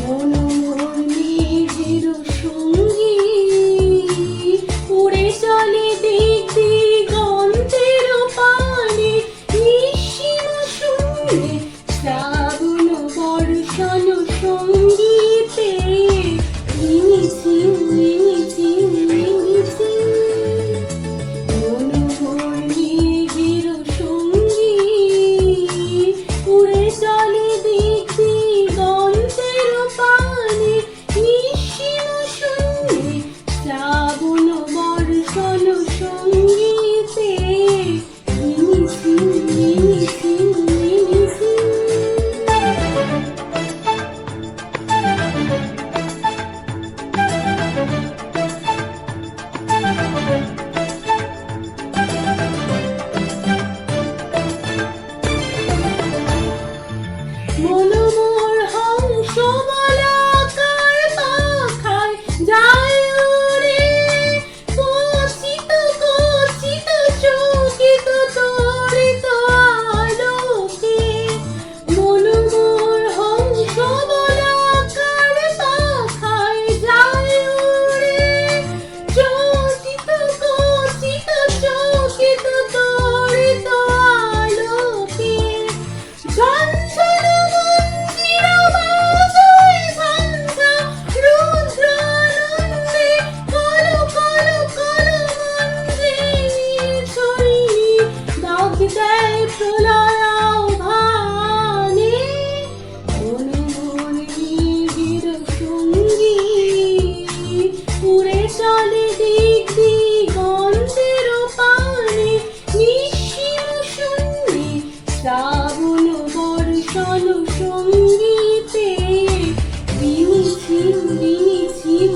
মনোহর সঙ্গী উড়ে চলে দিক দিগন্তের পানে, নিঃসীম শূন্যে শ্রাবণ বর্ষণ সঙ্গীতে রিমিঝিম রিমিঝিম রিমিঝিম। মনোহর মেঘের সঙ্গী উড়ে চলে দিক দিগন্তের পানে, নিঃসীম শূন্যে শ্রাবণ বর্ষণ সঙ্গীতে রিমিঝিম রিমিঝিম রিমিঝিম। মনোমোর হংস বলাকার পাখায় যায় উড়ে, কচিত কচিত চকিত তড়িত আলোকে। মনোমোর হংস বলাকার পাখায় যায় উড়ে, চকিত কচিত চকিত তড়িত আলোকে। ঝনঝন মঞ্জির বাজায় ঝঞ্ঝা রুদ্র আনন্দে, কল কল কল মঞ্জে ছড়িয়ে দাগ দেয় প্রলয় আহ্বানে। মনোহর মেঘের সঙ্গী উড়ে চলে দিক দিগন্তের পানে, নিঃসীম শূন্যে শ্রাবণ বর্ষণ সঙ্গীতে রিমিঝিম রিমিঝিম।